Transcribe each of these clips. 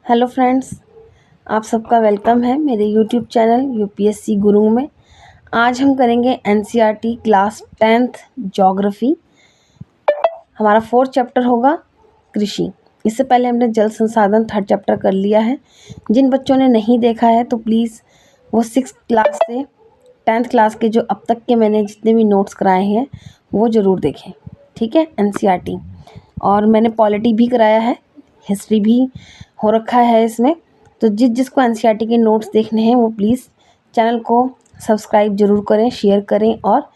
Hello friends, आप सबका welcome है मेरे यूट्यूब चैनल यूपीएससी गुरु में। आज हम करेंगे एनसीईआरटी क्लास 10th ज्योग्राफी। हमारा 4th चैप्टर होगा कृषि। इससे पहले हमने जल संसाधन 3rd चैप्टर कर लिया है। जिन बच्चों ने नहीं देखा है तो प्लीज़ वो 6th क्लास से 10th क्लास के जो अब तक के मैंने जितने भी नोट्स कराए हैं वो ज़रूर देखें, ठीक है। एनसीईआरटी और मैंने पॉलिटी भी कराया है, हिस्ट्री भी हो रखा है इसमें। तो जिसको एनसीईआरटी के नोट्स देखने हैं वो प्लीज़ चैनल को सब्सक्राइब ज़रूर करें, शेयर करें और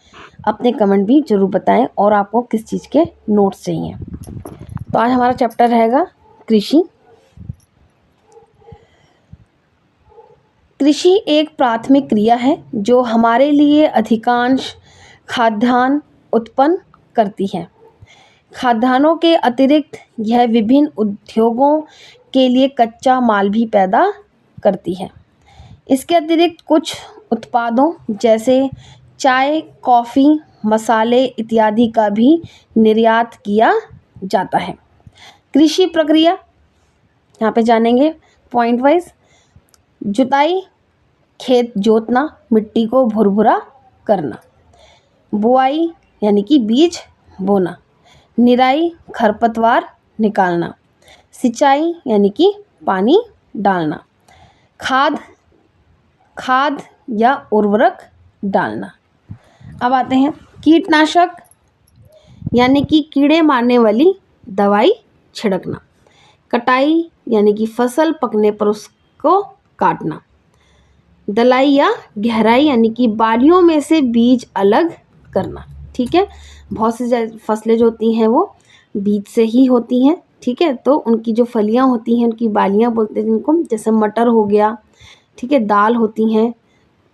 अपने कमेंट भी ज़रूर बताएं और आपको किस चीज़ के नोट्स चाहिए। तो आज हमारा चैप्टर रहेगा कृषि। कृषि एक प्राथमिक क्रिया है जो हमारे लिए अधिकांश खाद्यान्न उत्पन्न करती है। खाद्यान्नों के अतिरिक्त यह विभिन्न उद्योगों के लिए कच्चा माल भी पैदा करती है। इसके अतिरिक्त कुछ उत्पादों जैसे चाय, कॉफ़ी, मसाले इत्यादि का भी निर्यात किया जाता है। कृषि प्रक्रिया यहाँ पे जानेंगे पॉइंट वाइज। जुताई, खेत जोतना, मिट्टी को भुरभुरा करना। बुआई यानी कि बीज बोना। निराई, खरपतवार निकालना। सिंचाई यानी कि पानी डालना। खाद या उर्वरक डालना। अब आते हैं कीटनाशक यानी कि कीड़े मारने वाली दवाई छिड़कना। कटाई यानी कि फसल पकने पर उसको काटना। दलाई या गहराई यानी कि बालियों में से बीज अलग करना, ठीक है। बहुत सी फसलें जो होती हैं वो बीज से ही होती हैं, ठीक है। तो उनकी जो फलियां होती हैं उनकी बालियां बोलते हैं जिनको, जैसे मटर हो गया, ठीक है। दाल होती हैं,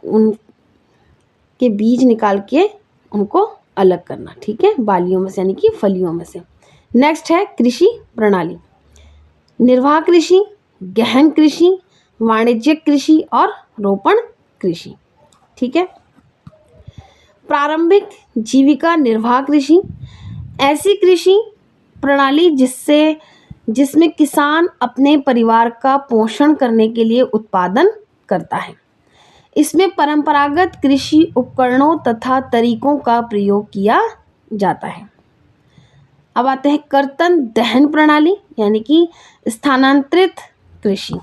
उनके बीज निकाल के उनको अलग करना, ठीक है, बालियों में से यानी कि फलियों में से। नेक्स्ट है कृषि प्रणाली। निर्वाह कृषि, गहन कृषि, वाणिज्यिक कृषि और रोपण कृषि, ठीक है। प्रारंभिक जीविका निर्वाह कृषि ऐसी कृषि प्रणाली जिसमें किसान अपने परिवार का पोषण करने के लिए उत्पादन करता है। इसमें परंपरागत कृषि उपकरणों तथा तरीकों का प्रयोग किया जाता है। अब आते हैं कर्तन दहन प्रणाली यानी कि स्थानांतरित कृषि।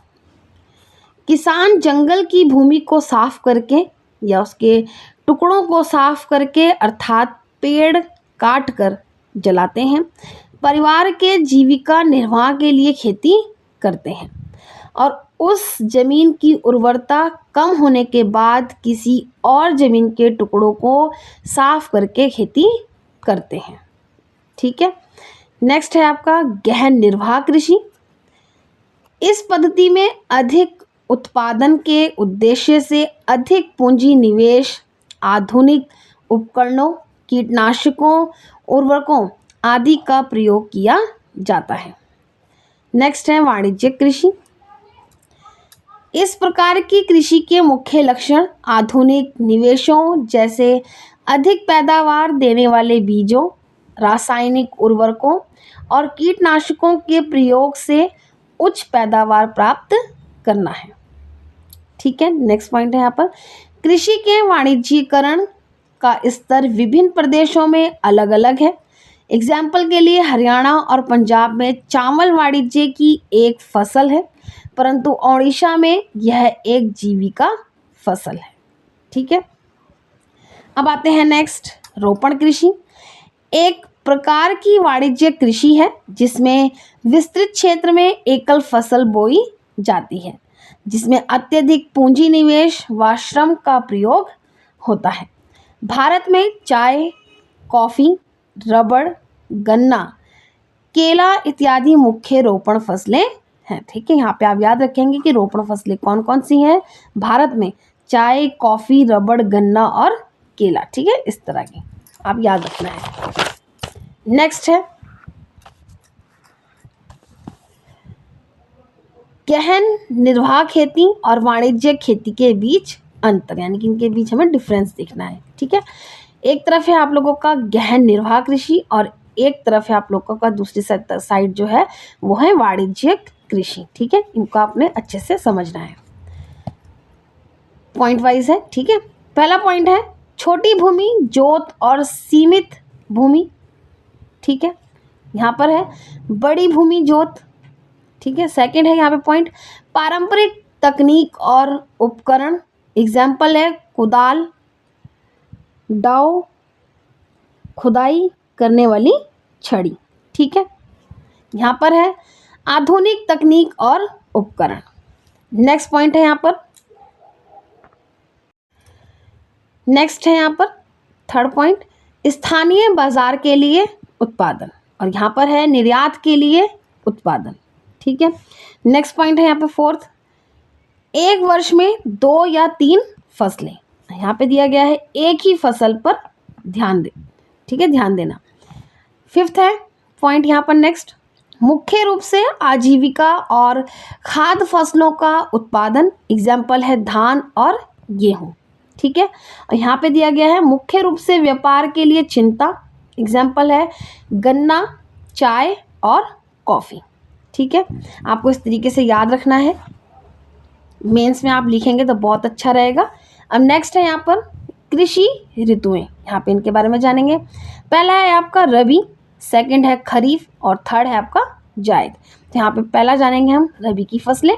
किसान जंगल की भूमि को साफ करके या उसके टुकड़ों को साफ करके अर्थात पेड़ काट कर जलाते हैं। परिवार के जीविका निर्वाह के लिए खेती करते हैं और उस जमीन की उर्वरता कम होने के बाद किसी और जमीन के टुकड़ों को साफ करके खेती करते हैं, ठीक है। नेक्स्ट है आपका गहन निर्वाह कृषि। इस पद्धति में अधिक उत्पादन के उद्देश्य से अधिक पूंजी निवेश, आधुनिक उपकरणों, कीटनाशकों, उर्वरकों आदि का प्रयोग किया जाता है। नेक्स्ट है वाणिज्यिक कृषि। इस प्रकार की कृषि के मुख्य लक्षण आधुनिक निवेशों जैसे अधिक पैदावार देने वाले बीजों, रासायनिक उर्वरकों और कीटनाशकों के प्रयोग से उच्च पैदावार प्राप्त करना है, ठीक है। नेक्स्ट पॉइंट है यहाँ पर कृषि के वाणिज्यीकरण का स्तर विभिन्न प्रदेशों में अलग अलग है। एग्जाम्पल के लिए हरियाणा और पंजाब में चावल वाणिज्य की एक फसल है, परंतु ओडिशा में यह एक जीविका फसल है, ठीक है। अब आते हैं नेक्स्ट रोपण कृषि। एक प्रकार की वाणिज्य कृषि है जिसमें विस्तृत क्षेत्र में एकल फसल बोई जाती है, जिसमें अत्यधिक पूंजी निवेश व श्रम का प्रयोग होता है। भारत में चाय, कॉफ़ी, रबड़, गन्ना, केला इत्यादि मुख्य रोपण फसलें हैं, ठीक है। यहाँ पे आप याद रखेंगे कि रोपण फसलें कौन कौन सी हैं भारत में। चाय, कॉफ़ी, रबड़, गन्ना और केला, ठीक है। इस तरह की आप याद रखना है। नेक्स्ट है गहन निर्वाह खेती और वाणिज्यिक खेती के बीच अंतर, यानी कि इनके बीच हमें डिफरेंस देखना है, ठीक है। एक तरफ है आप लोगों का गहन निर्वाह कृषि और एक तरफ है आप लोगों का दूसरी साइड जो है वो है वाणिज्यिक कृषि। ठीक है, इनको आपने अच्छे से समझना है, पॉइंट वाइज है। ठीक है, पहला पॉइंट है छोटी भूमि, जोत और सीमित भूमि। ठीक है, यहाँ पर है बड़ी भूमि, जोत। ठीक है, सेकंड है यहाँ पे पॉइंट पारंपरिक तकनीक और उपकरण। एग्जाम्पल है कुदाल, दाव, खुदाई करने वाली छड़ी। ठीक है, यहाँ पर है आधुनिक तकनीक और उपकरण। नेक्स्ट पॉइंट है यहाँ पर, नेक्स्ट है यहाँ पर थर्ड पॉइंट स्थानीय बाजार के लिए उत्पादन, और यहाँ पर है निर्यात के लिए उत्पादन। ठीक है, नेक्स्ट पॉइंट है यहाँ पे फोर्थ, एक वर्ष में 2 या 3 फसलें। यहाँ पे दिया गया है एक ही फसल पर ध्यान दे। ठीक है, ध्यान देना। फिफ्थ है पॉइंट यहाँ पर नेक्स्ट, मुख्य रूप से आजीविका और खाद्य फसलों का उत्पादन। एग्जाम्पल है धान और गेहूँ। ठीक है, और यहाँ पे दिया गया है मुख्य रूप से व्यापार के लिए चिंता। एग्जाम्पल है गन्ना, चाय और कॉफ़ी। ठीक है, आपको इस तरीके से याद रखना है, मेंस में आप लिखेंगे तो बहुत अच्छा रहेगा। अब नेक्स्ट है यहाँ पर कृषि ऋतुएं, यहाँ पे इनके बारे में जानेंगे। पहला है आपका रबी, सेकंड है खरीफ और थर्ड है आपका जायद। तो यहाँ पे पहला जानेंगे हम रबी की फसलें।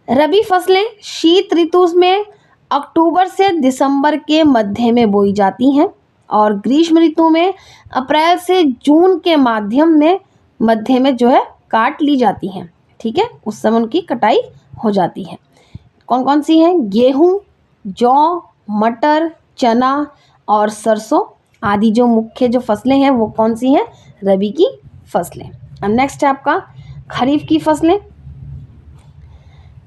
रबी फसलें शीत ऋतु में अक्टूबर से दिसंबर के मध्य में बोई जाती हैं और ग्रीष्म ऋतु में अप्रैल से जून के मध्य में जो है काट ली जाती हैं। ठीक है, उस समय उनकी कटाई हो जाती है। कौन कौन सी हैं? गेहूँ, जौ, मटर, चना और सरसों आदि जो मुख्य जो फसलें हैं वो कौन सी हैं? रबी की फसलें। अब नेक्स्ट है आपका खरीफ की फसलें।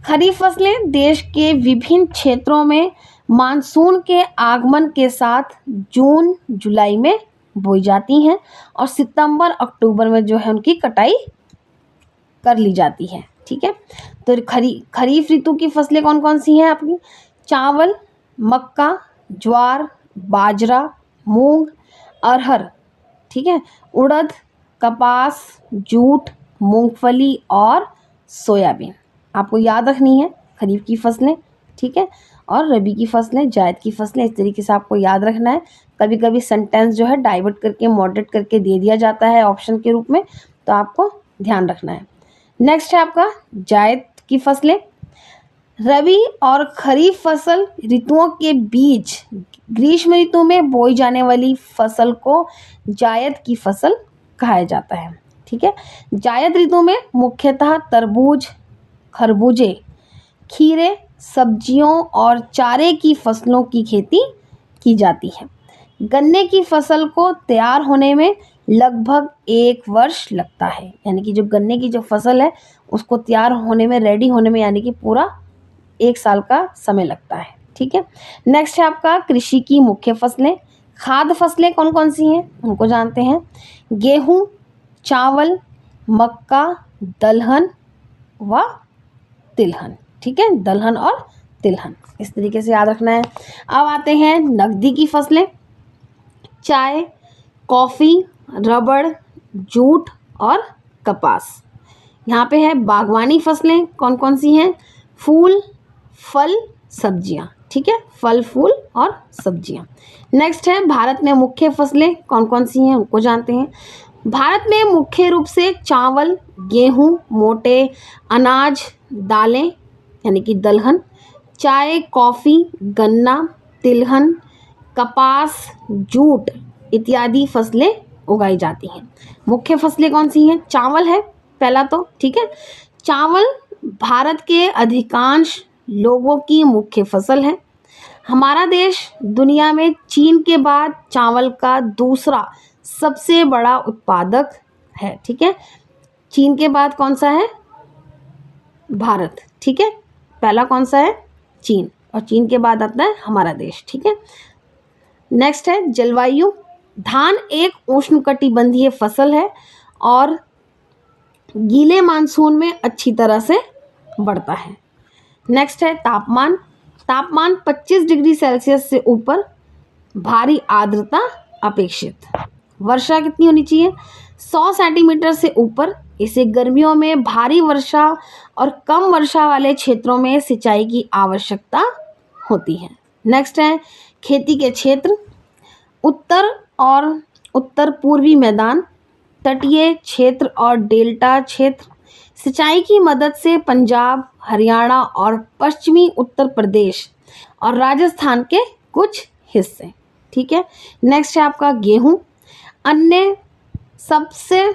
खरीफ फसलें देश के विभिन्न क्षेत्रों में मानसून के आगमन के साथ जून जुलाई में बोई जाती हैं और सितंबर अक्टूबर में जो है उनकी कटाई कर ली जाती है। ठीक है, तो खरीफ ऋतु की फसलें कौन कौन सी हैं आपकी? चावल, मक्का, ज्वार, बाजरा, मूंग, अरहर। ठीक है, उड़द, कपास, जूट, मूंगफली और सोयाबीन आपको याद रखनी है खरीफ की फसलें। ठीक है, और रबी की फसलें, जायद की फसलें, इस तरीके से आपको याद रखना है। कभी कभी सेंटेंस जो है डाइवर्ट करके मॉडरेट करके दे दिया जाता है ऑप्शन के रूप में, तो आपको ध्यान रखना है। नेक्स्ट है आपका जायद की फसलें। रबी और खरीफ फसल ऋतुओं के बीच ग्रीष्म ऋतु में बोई जाने वाली फसल को जायद की फसल कहा जाता है। ठीक है, जायद ऋतु में मुख्यतः तरबूज, खरबूजे, खीरे, सब्जियों और चारे की फसलों की खेती की जाती है। गन्ने की फसल को तैयार होने में लगभग 1 वर्ष लगता है, यानी कि जो गन्ने की जो फसल है उसको तैयार होने में, रेडी होने में यानी कि पूरा 1 साल का समय लगता है। ठीक है, नेक्स्ट है आपका कृषि की मुख्य फसलें। खाद्य फसलें कौन कौन सी हैं उनको जानते हैं। गेहूँ, चावल, मक्का, दलहन व तिलहन। ठीक है, दलहन और तिलहन इस तरीके से याद रखना है। अब आते हैं नकदी की फसलें। चाय, कॉफ़ी, रबड़, जूट और कपास। यहाँ पे है बागवानी फसलें कौन कौन सी हैं? फूल, फल, सब्जियाँ। ठीक है, फल, फूल और सब्जियाँ। नेक्स्ट है भारत में मुख्य फसलें कौन कौन सी हैं उनको जानते हैं। भारत में मुख्य रूप से चावल, गेहूँ, मोटे अनाज, दालें यानी कि दलहन, चाय, कॉफ़ी, गन्ना, तिलहन, कपास, जूट इत्यादि फसलें उगाई जाती हैं। मुख्य फसलें कौन सी हैं? चावल है पहला तो। ठीक है, चावल भारत के अधिकांश लोगों की मुख्य फसल है। हमारा देश दुनिया में चीन के बाद चावल का दूसरा सबसे बड़ा उत्पादक है। ठीक है, चीन के बाद कौन सा है? भारत। ठीक है, पहला कौन सा है? चीन, और चीन के बाद आता है हमारा देश। ठीक है, नेक्स्ट है जलवायु। धान एक उष्णकटिबंधीय फसल है और गीले मानसून में अच्छी तरह से बढ़ता है। नेक्स्ट है तापमान। तापमान 25 डिग्री सेल्सियस से ऊपर, भारी आर्द्रता अपेक्षित। वर्षा कितनी होनी चाहिए? 100 सेंटीमीटर से ऊपर इसे गर्मियों में भारी वर्षा और कम वर्षा वाले क्षेत्रों में सिंचाई की आवश्यकता होती है। नेक्स्ट है खेती के क्षेत्र। उत्तर और उत्तर पूर्वी मैदान, तटीय क्षेत्र और डेल्टा क्षेत्र। सिंचाई की मदद से पंजाब, हरियाणा और पश्चिमी उत्तर प्रदेश और राजस्थान के कुछ हिस्से। ठीक है। नेक्स्ट है आपका गेहूं। अन्य सबसे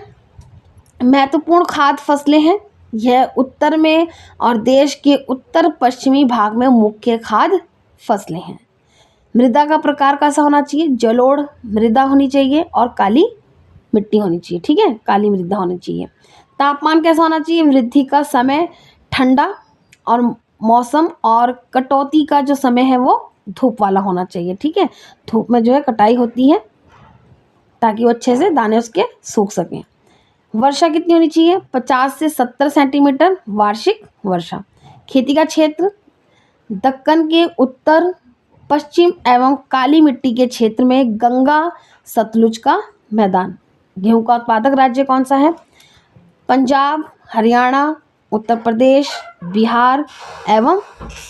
महत्वपूर्ण खाद्य फसलें हैं। यह उत्तर में और देश के उत्तर पश्चिमी भाग में मुख्य खाद्य फसलें हैं। मृदा का प्रकार कैसा होना चाहिए? जलोढ़ मृदा होनी चाहिए और काली मिट्टी होनी चाहिए। ठीक है, काली मृदा होनी चाहिए। तापमान कैसा होना चाहिए? वृद्धि का समय ठंडा और मौसम और कटौती का जो समय है वो धूप वाला होना चाहिए। ठीक है, धूप में जो है कटाई होती है ताकि वो अच्छे से दाने उसके सूख सकें। वर्षा कितनी होनी चाहिए? 50 से 70 सेंटीमीटर वार्षिक वर्षा। खेती का क्षेत्र दक्कन के उत्तर पश्चिम एवं काली मिट्टी के क्षेत्र में गंगा सतलुज का मैदान। गेहूं का उत्पादक राज्य कौन सा है? पंजाब, हरियाणा, उत्तर प्रदेश, बिहार एवं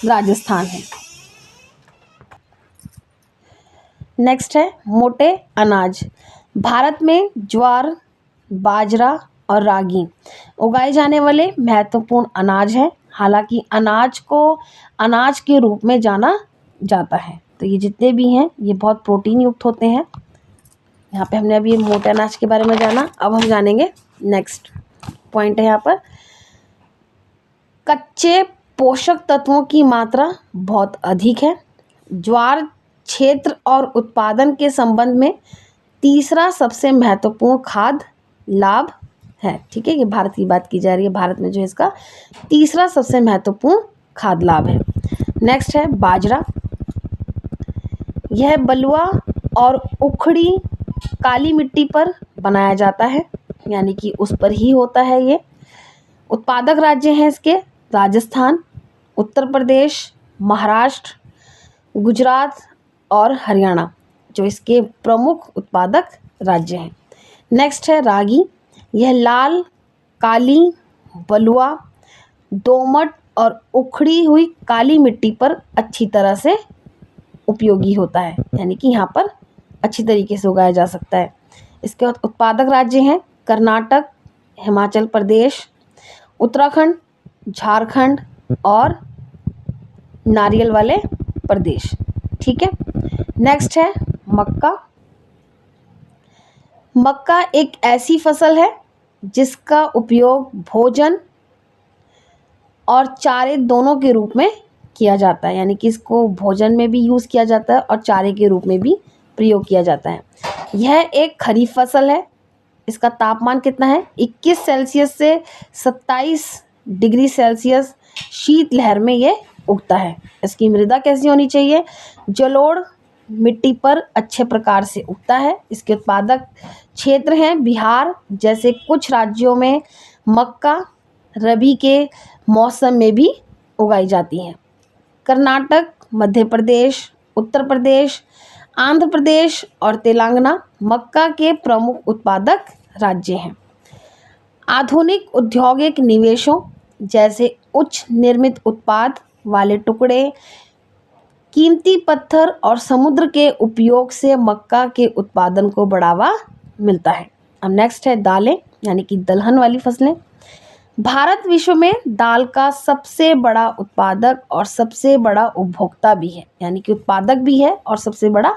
राजस्थान है। नेक्स्ट है मोटे अनाज। भारत में ज्वार, बाजरा और रागी उगाए जाने वाले महत्वपूर्ण अनाज हैं। हालांकि अनाज को अनाज के रूप में जाना जाता है। तो ये जितने भी हैं ये बहुत प्रोटीन युक्त होते हैं। यहाँ पे हमने अभी मोटे अनाज के बारे में जाना। अब हम जानेंगे नेक्स्ट पॉइंट है यहाँ पर, कच्चे पोषक तत्वों की मात्रा बहुत अधिक है। ज्वार क्षेत्र और उत्पादन के संबंध में तीसरा सबसे महत्वपूर्ण खाद्य लाभ है। ठीक है, ये भारत की बात की जा रही है। भारत में जो है इसका तीसरा सबसे महत्वपूर्ण खाद्य लाभ है। नेक्स्ट है बाजरा। यह बलुआ और उखड़ी काली मिट्टी पर बनाया जाता है, यानी कि उस पर ही होता है ये। उत्पादक राज्य हैं इसके राजस्थान, उत्तर प्रदेश, महाराष्ट्र, गुजरात और हरियाणा जो इसके प्रमुख उत्पादक राज्य हैं। नेक्स्ट है रागी। यह लाल, काली, बलुआ, दोमट और उखड़ी हुई काली मिट्टी पर अच्छी तरह से उपयोगी होता है, यानी कि यहाँ पर अच्छी तरीके से उगाया जा सकता है। इसके उत्पादक राज्य हैं कर्नाटक, हिमाचल प्रदेश, उत्तराखंड, झारखंड और नारियल वाले प्रदेश। ठीक है। नेक्स्ट है मक्का। मक्का एक ऐसी फसल है जिसका उपयोग भोजन और चारे दोनों के रूप में किया जाता है, यानी कि इसको भोजन में भी यूज़ किया जाता है और चारे के रूप में भी प्रयोग किया जाता है। यह एक खरीफ फसल है। इसका तापमान कितना है? 21 सेल्सियस से 27 डिग्री सेल्सियस शीत लहर में ये उगता है। इसकी मृदा कैसी होनी चाहिए? जलोढ़ मिट्टी पर अच्छे प्रकार से उगता है। इसके उत्पादक क्षेत्र हैं बिहार जैसे कुछ राज्यों में मक्का रबी के मौसम में भी उगाई जाती है। कर्नाटक, मध्य प्रदेश, उत्तर प्रदेश, आंध्र प्रदेश और तेलंगाना मक्का के प्रमुख उत्पादक राज्य हैं। आधुनिक औद्योगिक निवेशों जैसे उच्च निर्मित उत्पाद वाले टुकड़े, कीमती पत्थर और समुद्र के उपयोग से मक्का के उत्पादन को बढ़ावा मिलता है। अब नेक्स्ट है दालें, यानी कि दलहन वाली फसलें। भारत विश्व में दाल का सबसे बड़ा उत्पादक और सबसे बड़ा उपभोक्ता भी है, यानी कि उत्पादक भी है और सबसे बड़ा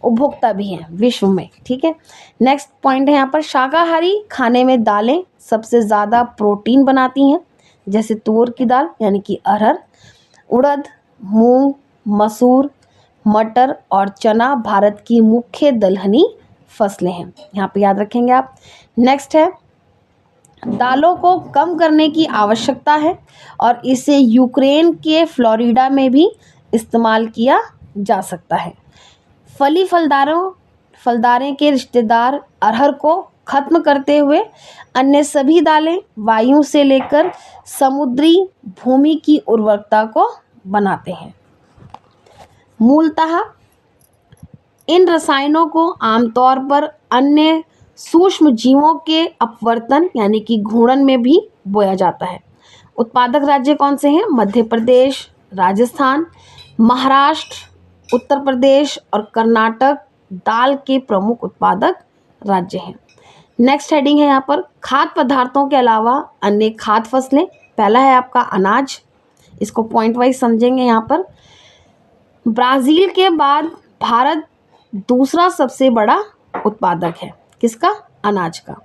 उपभोक्ता भी है विश्व में। ठीक है। नेक्स्ट पॉइंट है यहाँ पर, शाकाहारी खाने में दालें सबसे ज़्यादा प्रोटीन बनाती हैं, जैसे तूर की दाल यानी कि अरहर, उड़द, मूंग, मसूर, मटर और चना भारत की मुख्य दलहनी फसलें हैं। यहाँ पे याद रखेंगे आप। नेक्स्ट है, दालों को कम करने की आवश्यकता है और इसे यूक्रेन के फ्लोरिडा में भी इस्तेमाल किया जा सकता है। फलदारें के रिश्तेदार अरहर को खत्म करते हुए अन्य सभी दालें वायु से लेकर समुद्री भूमि की उर्वरकता को बनाते हैं। मूलतः इन रसायनों को आमतौर पर अन्य सूक्ष्म जीवों के अपवर्तन यानी कि घूर्णन में भी बोया जाता है। उत्पादक राज्य कौन से हैं? मध्य प्रदेश, राजस्थान, महाराष्ट्र, उत्तर प्रदेश और कर्नाटक दाल के प्रमुख उत्पादक राज्य हैं। नेक्स्ट हेडिंग है यहाँ पर खाद्य पदार्थों के अलावा अन्य खाद्य फसलें। पहला है आपका अनाज, इसको पॉइंट वाइज समझेंगे यहाँ पर। ब्राज़ील के बाद भारत दूसरा सबसे बड़ा उत्पादक है, किसका? अनाज का।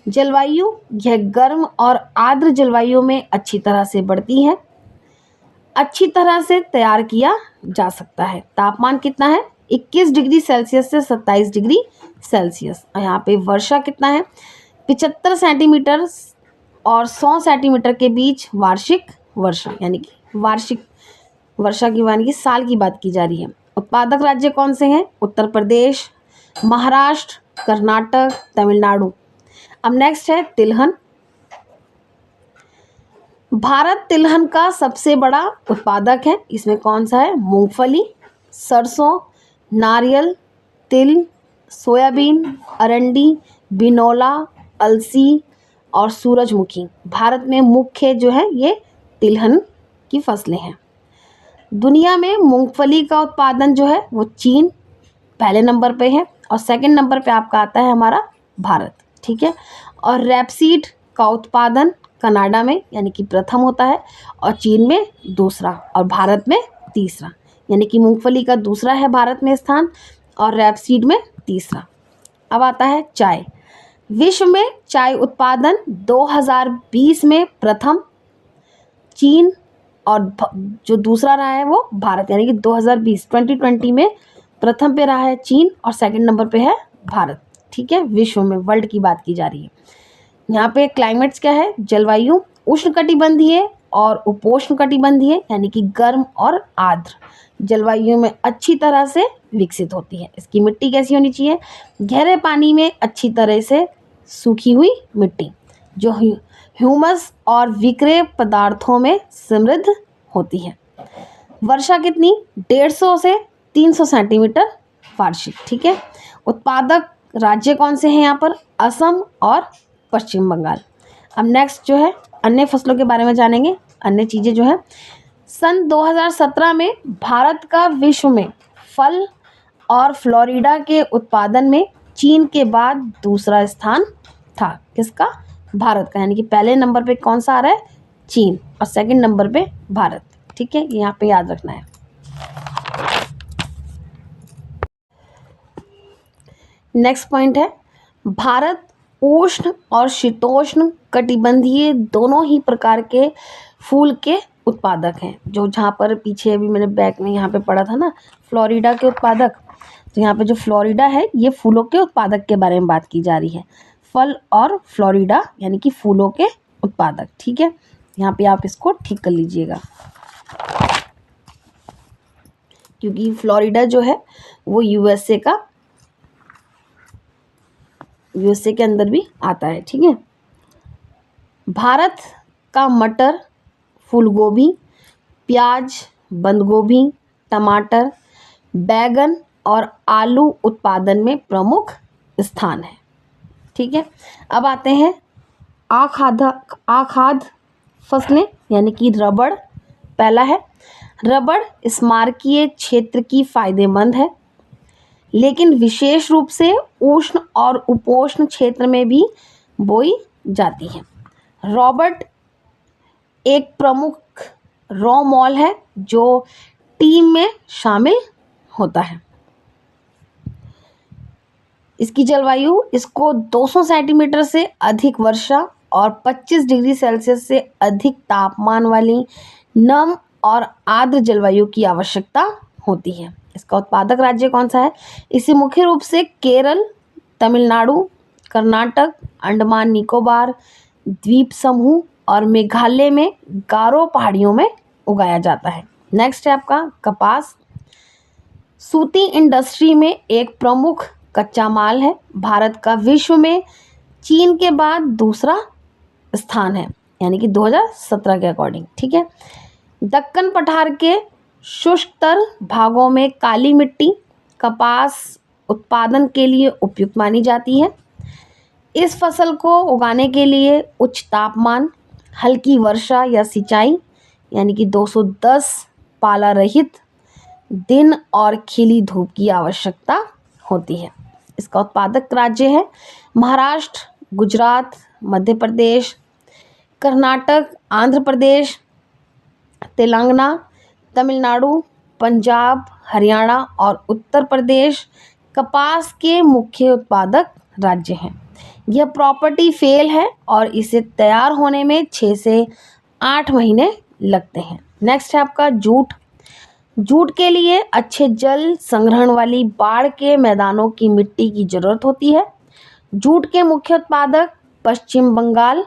जलवायु, यह गर्म और आर्द्र जलवायु में अच्छी तरह से बढ़ती है, अच्छी तरह से तैयार किया जा सकता है। तापमान कितना है? 21 डिग्री सेल्सियस से 27 डिग्री सेल्सियस। और यहाँ पे वर्षा कितना है? 75 सेंटीमीटर और 100 सेंटीमीटर के बीच वार्षिक वर्षा, यानी कि वार्षिक वर्षा की यानी कि साल की बात की जा रही है। उत्पादक राज्य कौन से हैं? उत्तर प्रदेश, महाराष्ट्र, कर्नाटक, तमिलनाडु। अब नेक्स्ट है तिलहन। भारत तिलहन का सबसे बड़ा उत्पादक है। इसमें कौन सा है? मूंगफली, सरसों, नारियल, तिल, सोयाबीन, अरंडी, बिनौला, अलसी और सूरजमुखी। भारत में मुख्य जो है ये तिलहन की फसलें हैं। दुनिया में मूंगफली का उत्पादन जो है वो चीन पहले नंबर पे है और सेकंड नंबर पे आपका आता है हमारा भारत, ठीक है। और रैपसीड का उत्पादन कनाडा में यानी कि प्रथम होता है और चीन में दूसरा और भारत में तीसरा, यानी कि मूंगफली का दूसरा है भारत में स्थान और रैपसीड में तीसरा। अब आता है चाय। विश्व में चाय उत्पादन 2020 में प्रथम चीन और जो दूसरा रहा है वो भारत, यानी कि 2020 में प्रथम पे रहा है चीन और सेकंड नंबर पे है भारत, ठीक है। विश्व में, वर्ल्ड की बात की जा रही है। यहाँ पे क्लाइमेट्स क्या है? जलवायु उष्णकटिबंधीय और उपोष्णकटिबंधीय यानी कि गर्म और आर्द्र जलवायु में अच्छी तरह से विकसित होती है। इसकी मिट्टी कैसी होनी चाहिए? गहरे पानी में अच्छी तरह से सूखी हुई मिट्टी जो ह्यूमस और विक्रिय पदार्थों में समृद्ध होती है। वर्षा कितनी? 150 से 300 सेंटीमीटर वार्षिक, ठीक है। उत्पादक राज्य कौन से हैं यहाँ पर? असम और पश्चिम बंगाल। अब नेक्स्ट जो है अन्य फसलों के बारे में जानेंगे, अन्य चीज़ें जो है। सन 2017 में भारत का विश्व में फल और फ्लोरिडा के उत्पादन में चीन के बाद दूसरा स्थान था। किसका? भारत का, यानी कि पहले नंबर पे कौन सा आ रहा है? चीन और सेकंड नंबर पे भारत, ठीक है। यहाँ पे याद रखना है। नेक्स्ट पॉइंट है भारत उष्ण और शीतोष्ण कटिबंधीय दोनों ही प्रकार के फूल के उत्पादक हैं। जो जहाँ पर पीछे अभी मैंने बैक में यहाँ पे पढ़ा था ना फ्लोरिडा के उत्पादक, तो यहाँ पे जो फ्लोरिडा है ये फूलों के उत्पादक के बारे में बात की जा रही है। फल और फ्लोरिडा यानी कि फूलों के उत्पादक, ठीक है। यहाँ पे आप इसको ठीक कर लीजिएगा क्योंकि फ्लोरिडा जो है वो यूएसए के अंदर भी आता है, ठीक है। भारत का मटर, फूलगोभी, प्याज, बंद गोभी, टमाटर, बैगन और आलू उत्पादन में प्रमुख स्थान है, ठीक है। अब आते हैं आखाद्य फसलें यानी कि रबड़। पहला है रबड़ स्मारकीय क्षेत्र की फायदेमंद है लेकिन विशेष रूप से उष्ण और उपोष्ण क्षेत्र में भी बोई जाती है। रॉबर्ट एक प्रमुख रॉ मॉल है जो टीम में शामिल होता है। इसकी जलवायु इसको 200 सेंटीमीटर से अधिक वर्षा और 25 डिग्री सेल्सियस से अधिक तापमान वाली नम और आर्द्र जलवायु की आवश्यकता होती है। इसका उत्पादक राज्य कौन सा है? इसे मुख्य रूप से केरल, तमिलनाडु, कर्नाटक, अंडमान निकोबार द्वीप समूह और मेघालय में गारो पहाड़ियों में उगाया जाता है। नेक्स्ट है आपका कपास। सूती इंडस्ट्री में एक प्रमुख कच्चा माल है। भारत का विश्व में चीन के बाद दूसरा स्थान है, यानी कि 2017 के अकॉर्डिंग, ठीक है। दक्कन पठार के शुष्कतर भागों में काली मिट्टी कपास उत्पादन के लिए उपयुक्त मानी जाती है। इस फसल को उगाने के लिए उच्च तापमान, हल्की वर्षा या सिंचाई यानी कि 210 पाला रहित दिन और खिली धूप की आवश्यकता होती है। इसका उत्पादक राज्य है महाराष्ट्र, गुजरात, मध्य प्रदेश, कर्नाटक, आंध्र प्रदेश, तेलंगाना, तमिलनाडु, पंजाब, हरियाणा और उत्तर प्रदेश कपास के मुख्य उत्पादक राज्य हैं। यह प्रॉपर्टी फेल है और इसे तैयार होने में 6 से 8 महीने लगते हैं। नेक्स्ट है आपका जूट। जूट के लिए अच्छे जल संग्रहण वाली बाढ़ के मैदानों की मिट्टी की जरूरत होती है। जूट के मुख्य उत्पादक पश्चिम बंगाल,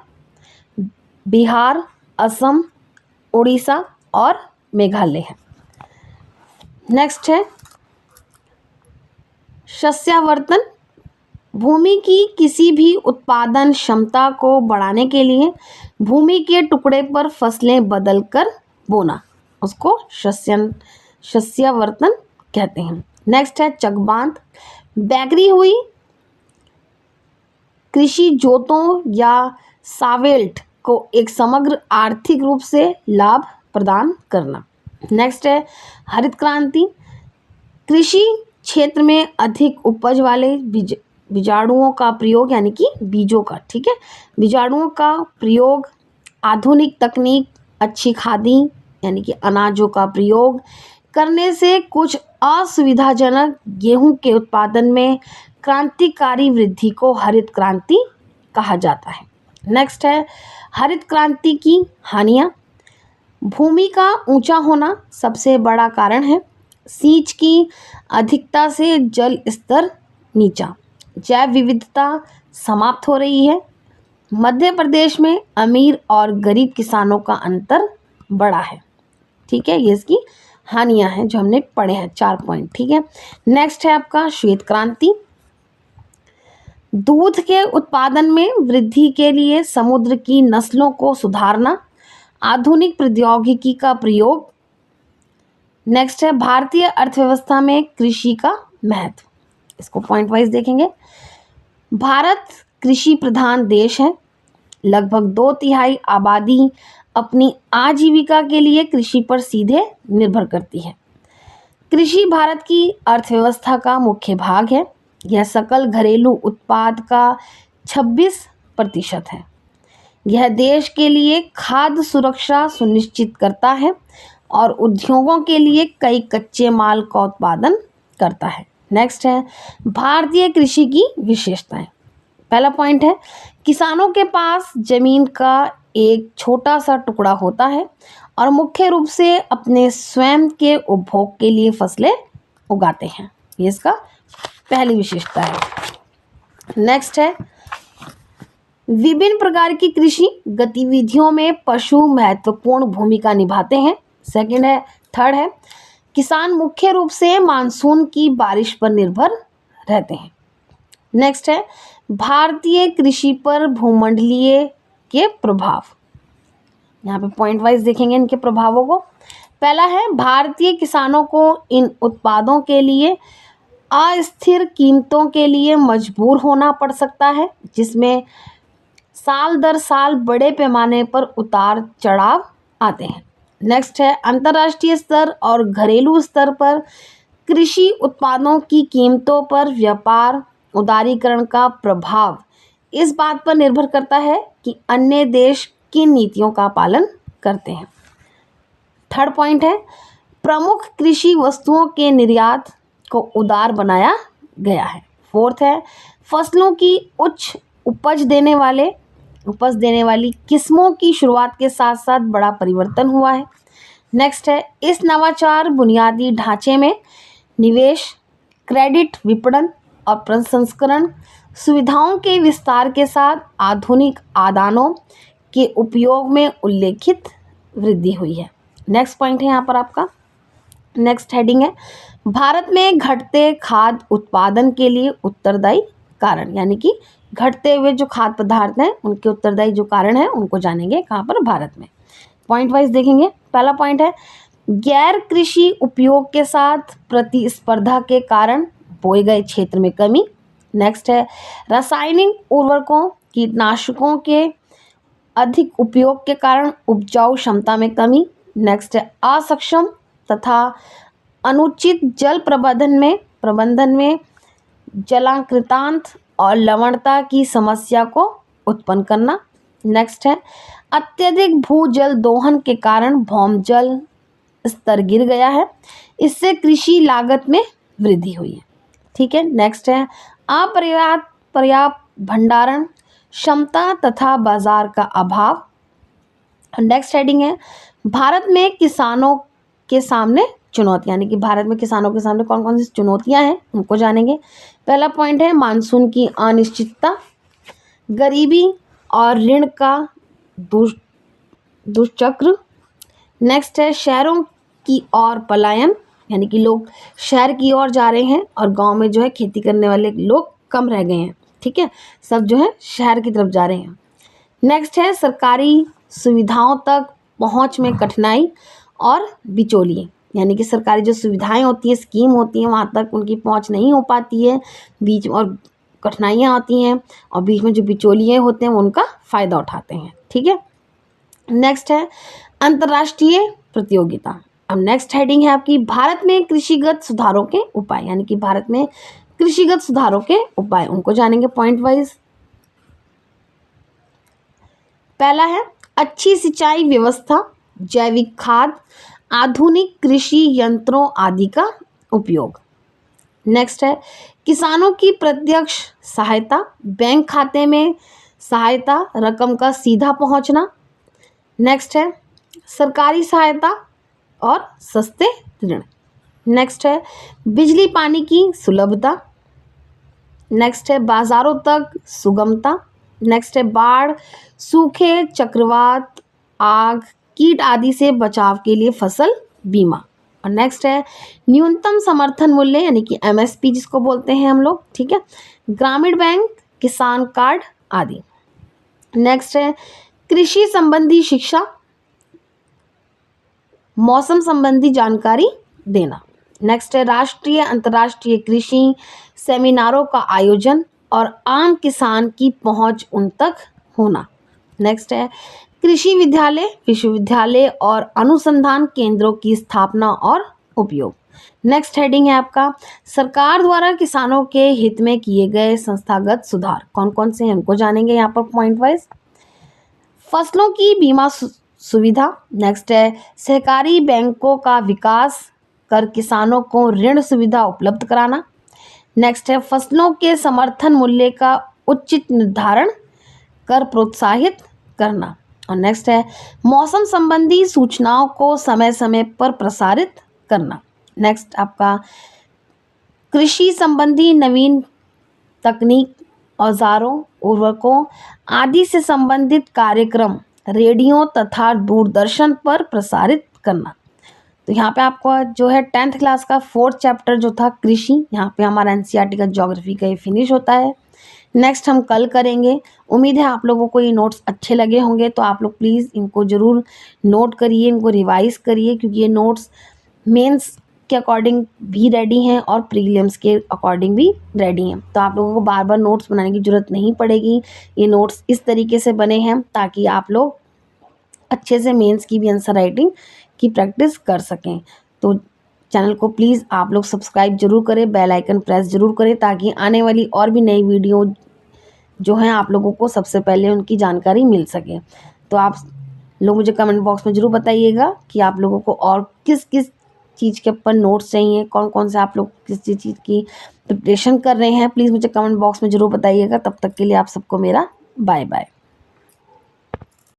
बिहार, असम, उड़ीसा और मेघालय है। नेक्स्ट है शस्यावर्तन। भूमि की किसी भी उत्पादन क्षमता को बढ़ाने के लिए भूमि के टुकड़े पर फसलें बदलकर बोना, उसको शस्यावर्तन कहते हैं। नेक्स्ट है चकबांध। बैगरी हुई कृषि जोतों या सावेल्ट को एक समग्र आर्थिक रूप से लाभ प्रदान करना। नेक्स्ट है हरित क्रांति। कृषि क्षेत्र में अधिक उपज वाले बीजाणुओं का प्रयोग यानी कि बीजों का, ठीक है, बीजाणुओं का प्रयोग, आधुनिक तकनीक, अच्छी खादी यानी कि अनाजों का प्रयोग करने से कुछ असुविधाजनक गेहूं के उत्पादन में क्रांतिकारी वृद्धि को हरित क्रांति कहा जाता है। नेक्स्ट है हरित क्रांति की हानियां। भूमि का ऊंचा होना सबसे बड़ा कारण है। सींच की अधिकता से जल स्तर नीचा, जैव विविधता समाप्त हो रही है। मध्य प्रदेश में अमीर और गरीब किसानों का अंतर बड़ा है, ठीक है, ये इसकी हानियां हैं जो हमने पढ़े हैं 4 पॉइंट, ठीक है। नेक्स्ट है आपका श्वेत क्रांति। दूध के उत्पादन में वृद्धि के लिए समुद्र की नस्लों को सुधारना, आधुनिक प्रौद्योगिकी का प्रयोग। नेक्स्ट है भारतीय अर्थव्यवस्था में कृषि का महत्व, इसको पॉइंट वाइज देखेंगे। भारत कृषि प्रधान देश है। लगभग 2/3 आबादी अपनी आजीविका के लिए कृषि पर सीधे निर्भर करती है। कृषि भारत की अर्थव्यवस्था का मुख्य भाग है। यह सकल घरेलू उत्पाद का 26% है। यह देश के लिए खाद्य सुरक्षा सुनिश्चित करता है और उद्योगों के लिए कई कच्चे माल का उत्पादन करता है। नेक्स्ट है भारतीय कृषि की विशेषताएं। पहला पॉइंट है किसानों के पास जमीन का एक छोटा सा टुकड़ा होता है और मुख्य रूप से अपने स्वयं के उपभोग के लिए फसलें उगाते हैं, ये इसका पहली विशेषता है। नेक्स्ट है विभिन्न प्रकार की कृषि गतिविधियों में पशु महत्वपूर्ण भूमिका निभाते हैं। थर्ड है किसान मुख्य रूप से मानसून की बारिश पर निर्भर रहते हैं। नेक्स्ट है भारतीय कृषि पर भूमंडलीय के प्रभाव। यहाँ पे पॉइंट वाइज देखेंगे इनके प्रभावों को। पहला है भारतीय किसानों को इन उत्पादों के लिए अस्थिर कीमतों के लिए मजबूर होना पड़ सकता है, जिसमें साल दर साल बड़े पैमाने पर उतार चढ़ाव आते हैं। नेक्स्ट है अंतर्राष्ट्रीय स्तर और घरेलू स्तर पर कृषि उत्पादों की कीमतों पर व्यापार उदारीकरण का प्रभाव इस बात पर निर्भर करता है कि अन्य देश किन नीतियों का पालन करते हैं। थर्ड पॉइंट है प्रमुख कृषि वस्तुओं के निर्यात को उदार बनाया गया है। फोर्थ है फसलों की उच्च उपज देने वाली किस्मों की शुरुआत के साथ साथ बड़ा परिवर्तन हुआ है। नेक्स्ट है इस नवाचार बुनियादी ढांचे में निवेश, क्रेडिट विपणन और प्रसंस्करण सुविधाओं के विस्तार के साथ आधुनिक आदानों के उपयोग में उल्लेखित वृद्धि हुई है। नेक्स्ट पॉइंट है यहाँ पर आपका, नेक्स्ट हेडिंग है भारत में घटते खाद्य उत्पादन के लिए उत्तरदायी कारण, यानी कि घटते हुए जो खाद्य पदार्थ हैं उनके उत्तरदायी जो कारण हैं उनको जानेंगे कहाँ पर, भारत में। पॉइंट वाइज देखेंगे। पहला पॉइंट है गैर कृषि उपयोग के साथ प्रतिस्पर्धा के कारण बोए गए क्षेत्र में कमी, नेक्स्ट है रासायनिक उर्वरकों कीटनाशकों के अधिक उपयोग के कारण उपजाऊ क्षमता में कमी। नेक्स्ट है असक्षम तथा अनुचित जल प्रबंधन में जलांकृतांत और लवणता की समस्या को उत्पन्न करना। नेक्स्ट है अत्यधिक भूजल दोहन के कारण भौमजल स्तर गिर गया है, इससे कृषि लागत में वृद्धि हुई है। ठीक है। नेक्स्ट है पर्याप्त भंडारण क्षमता तथा बाजार का अभाव। नेक्स्ट हेडिंग है भारत में किसानों के सामने चुनौतियां, यानी कि भारत में किसानों के सामने कौन कौन सी चुनौतियां हैं उनको जानेंगे। पहला पॉइंट है मानसून की अनिश्चितता, गरीबी और ऋण का दुष्चक्र। नेक्स्ट है शहरों की ओर पलायन, यानी कि लोग शहर की ओर जा रहे हैं और गांव में जो है खेती करने वाले लोग कम रह गए हैं। ठीक है, सब जो है शहर की तरफ जा रहे हैं। नेक्स्ट है सरकारी सुविधाओं तक पहुंच में कठिनाई और बिचौलिए, यानी कि सरकारी जो सुविधाएं होती हैं, स्कीम होती हैं, वहाँ तक उनकी पहुंच नहीं हो पाती है, बीच और कठिनाइयाँ आती हैं और बीच में जो बिचौलिए होते हैं वो उनका फ़ायदा उठाते हैं। ठीक है। नेक्स्ट है अंतर्राष्ट्रीय प्रतियोगिता। अब नेक्स्ट हेडिंग है आपकी भारत में कृषिगत सुधारों के उपाय, यानी कि भारत में कृषिगत सुधारों के उपाय, उनको जानेंगे पॉइंट वाइज। पहला है अच्छी सिंचाई व्यवस्था, जैविक खाद, आधुनिक कृषि यंत्रों आदि का उपयोग। नेक्स्ट है किसानों की प्रत्यक्ष सहायता, बैंक खाते में सहायता रकम का सीधा पहुंचना। नेक्स्ट है सरकारी सहायता और सस्ते ऋण। नेक्स्ट है बिजली पानी की सुलभता। नेक्स्ट है बाजारों तक सुगमता। नेक्स्ट है बाढ़, सूखे, चक्रवात, आग, कीट आदि से बचाव के लिए फसल बीमा। और नेक्स्ट है न्यूनतम समर्थन मूल्य, यानी कि MSP जिसको बोलते हैं हम लोग। ठीक है, ग्रामीण बैंक, किसान कार्ड आदि। नेक्स्ट है कृषि संबंधी शिक्षा, मौसम संबंधी जानकारी देना। नेक्स्ट है राष्ट्रीय अंतर्राष्ट्रीय कृषि सेमिनारों का आयोजन और आम किसान की पहुंच उन तक होना। नेक्स्ट है कृषि विद्यालय, विश्वविद्यालय और अनुसंधान केंद्रों की स्थापना और उपयोग। नेक्स्ट हेडिंग है आपका सरकार द्वारा किसानों के हित में किए गए संस्थागत सुधार, कौन कौन से हैं उनको जानेंगे यहाँ पर पॉइंट वाइज। फसलों की बीमा सुविधा। नेक्स्ट है सहकारी बैंकों का विकास कर किसानों को ऋण सुविधा उपलब्ध कराना। नेक्स्ट है फसलों के समर्थन मूल्य का उचित निर्धारण कर प्रोत्साहित करना। और नेक्स्ट है मौसम संबंधी सूचनाओं को समय समय पर प्रसारित करना। नेक्स्ट आपका कृषि संबंधी नवीन तकनीक, औजारों, उर्वरकों आदि से संबंधित कार्यक्रम रेडियो तथा दूरदर्शन पर प्रसारित करना। तो यहाँ पे आपको जो है 10th क्लास का 4th चैप्टर जो था कृषि, यहाँ पे हमारा NCERT का ज्योग्राफी का ये फिनिश होता है। नेक्स्ट हम कल करेंगे। उम्मीद है आप लोगों को ये नोट्स अच्छे लगे होंगे, तो आप लोग प्लीज़ इनको ज़रूर नोट करिए, इनको रिवाइज करिए, क्योंकि ये नोट्स मेंस के अकॉर्डिंग भी रेडी हैं और प्रीलिम्स के अकॉर्डिंग भी रेडी हैं। तो आप लोगों को बार बार नोट्स बनाने की ज़रूरत नहीं पड़ेगी। ये नोट्स इस तरीके से बने हैं ताकि आप लोग अच्छे से मेंस की भी आंसर राइटिंग की प्रैक्टिस कर सकें। तो चैनल को प्लीज़ आप लोग सब्सक्राइब जरूर करें, बेल आइकन प्रेस जरूर करें, ताकि आने वाली और भी नई वीडियो जो हैं आप लोगों को सबसे पहले उनकी जानकारी मिल सके। तो आप लोग मुझे कमेंट बॉक्स में ज़रूर बताइएगा कि आप लोगों को और किस किस चीज़ के ऊपर नोट्स चाहिए, कौन कौन से आप लोग किस चीज़ की प्रिपरेशन कर रहे हैं। प्लीज़ मुझे कमेंट बॉक्स में ज़रूर बताइएगा। तब तक के लिए आप सबको मेरा बाय बाय।